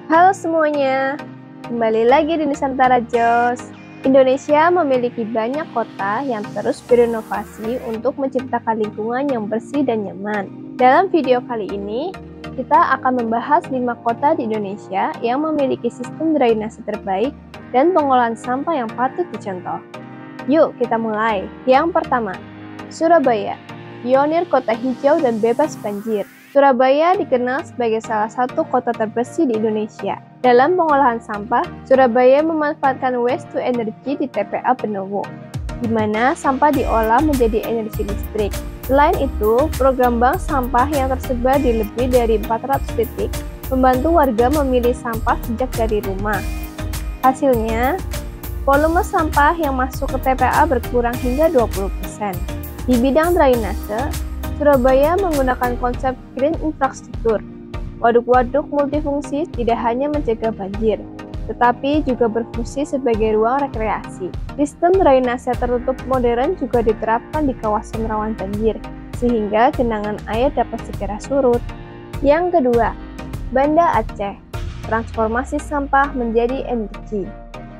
Halo semuanya, kembali lagi di Nusantara Jos. Indonesia memiliki banyak kota yang terus berinovasi untuk menciptakan lingkungan yang bersih dan nyaman. Dalam video kali ini, kita akan membahas 5 kota di Indonesia yang memiliki sistem drainase terbaik dan pengolahan sampah yang patut dicontoh. Yuk kita mulai. Yang pertama, Surabaya, pionir kota hijau dan bebas banjir. Surabaya dikenal sebagai salah satu kota terbersih di Indonesia. Dalam pengolahan sampah, Surabaya memanfaatkan waste to energy di TPA Benowo, di mana sampah diolah menjadi energi listrik. Selain itu, program bank sampah yang tersebar di lebih dari 400 titik membantu warga memilih sampah sejak dari rumah. Hasilnya, volume sampah yang masuk ke TPA berkurang hingga 20%. Di bidang drainase, Surabaya menggunakan konsep green infrastruktur. Waduk-waduk multifungsi tidak hanya mencegah banjir, tetapi juga berfungsi sebagai ruang rekreasi. Sistem drainase tertutup modern juga diterapkan di kawasan rawan banjir, sehingga genangan air dapat segera surut. Yang kedua, Banda Aceh, transformasi sampah menjadi energi.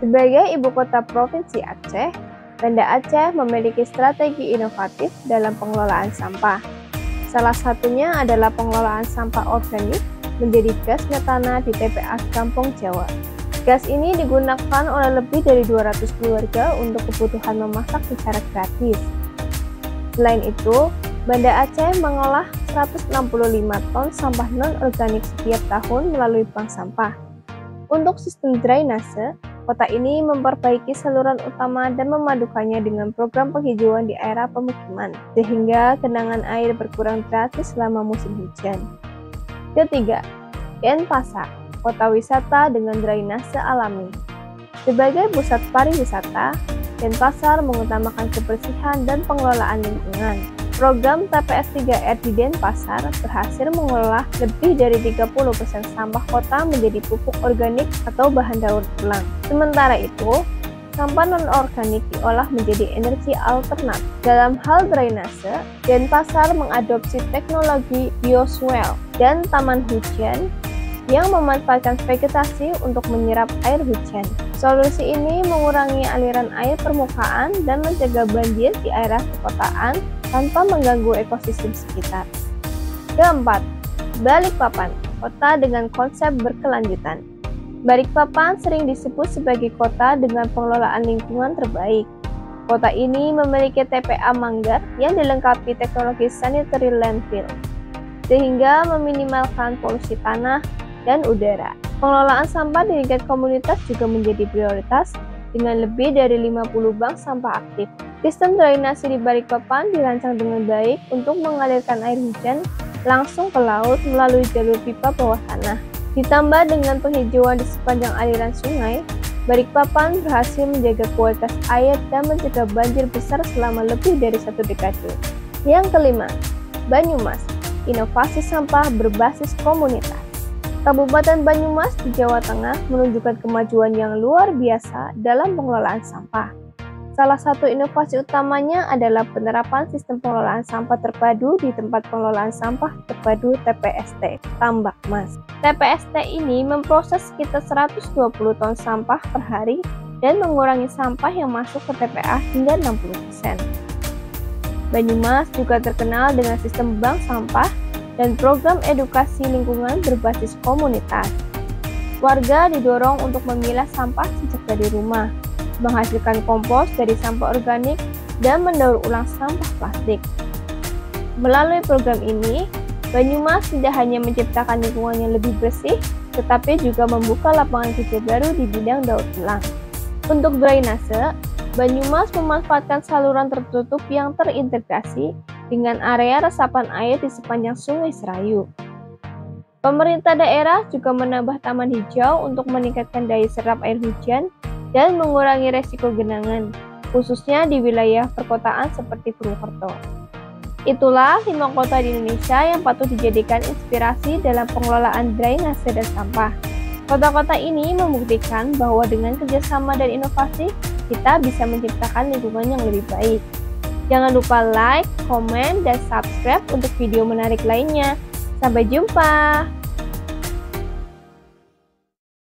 Sebagai ibu kota Provinsi Aceh, Banda Aceh memiliki strategi inovatif dalam pengelolaan sampah. Salah satunya adalah pengelolaan sampah organik menjadi gas metana di TPA Kampung Jawa. Gas ini digunakan oleh lebih dari 200 keluarga untuk kebutuhan memasak secara gratis. Selain itu, Banda Aceh mengolah 165 ton sampah non-organik setiap tahun melalui bank sampah. Untuk sistem drainase, kota ini memperbaiki saluran utama dan memadukannya dengan program penghijauan di area pemukiman, sehingga genangan air berkurang drastis selama musim hujan. Ketiga, Denpasar, kota wisata dengan drainase alami. Sebagai pusat pariwisata, Denpasar mengutamakan kebersihan dan pengelolaan lingkungan. Program TPS 3R di Denpasar berhasil mengolah lebih dari 30% sampah kota menjadi pupuk organik atau bahan daur ulang. Sementara itu, sampah non-organik diolah menjadi energi alternatif. Dalam hal drainase, Denpasar mengadopsi teknologi bioswale dan taman hujan yang memanfaatkan vegetasi untuk menyerap air hujan. Solusi ini mengurangi aliran air permukaan dan mencegah banjir di area perkotaan tanpa mengganggu ekosistem sekitar. Keempat, Balikpapan, kota dengan konsep berkelanjutan. Balikpapan sering disebut sebagai kota dengan pengelolaan lingkungan terbaik. Kota ini memiliki TPA Manggar yang dilengkapi teknologi sanitary landfill, sehingga meminimalkan polusi tanah dan udara. Pengelolaan sampah di tingkat komunitas juga menjadi prioritas dengan lebih dari 50 bank sampah aktif. Sistem drainase di Balikpapan dirancang dengan baik untuk mengalirkan air hujan langsung ke laut melalui jalur pipa bawah tanah. Ditambah dengan penghijauan di sepanjang aliran sungai, Balikpapan berhasil menjaga kualitas air dan mencegah banjir besar selama lebih dari 1 dekade. Yang kelima, Banyumas, inovasi sampah berbasis komunitas. Kabupaten Banyumas di Jawa Tengah menunjukkan kemajuan yang luar biasa dalam pengelolaan sampah. Salah satu inovasi utamanya adalah penerapan sistem pengelolaan sampah terpadu di tempat pengelolaan sampah terpadu TPST, Tambak Mas. TPST ini memproses sekitar 120 ton sampah per hari dan mengurangi sampah yang masuk ke TPA hingga 60%. Banyumas juga terkenal dengan sistem bank sampah dan program edukasi lingkungan berbasis komunitas. Warga didorong untuk memilah sampah sejak dari rumah, menghasilkan kompos dari sampah organik, dan mendaur ulang sampah plastik. Melalui program ini, Banyumas tidak hanya menciptakan lingkungan yang lebih bersih, tetapi juga membuka lapangan kerja baru di bidang daur ulang. Untuk drainase, Banyumas memanfaatkan saluran tertutup yang terintegrasi dengan area resapan air di sepanjang Sungai Serayu. Pemerintah daerah juga menambah taman hijau untuk meningkatkan daya serap air hujan dan mengurangi resiko genangan, khususnya di wilayah perkotaan seperti Purwokerto. Itulah 5 kota di Indonesia yang patut dijadikan inspirasi dalam pengelolaan drainase dan sampah. Kota-kota ini membuktikan bahwa dengan kerjasama dan inovasi, kita bisa menciptakan lingkungan yang lebih baik. Jangan lupa like, komen, dan subscribe untuk video menarik lainnya. Sampai jumpa!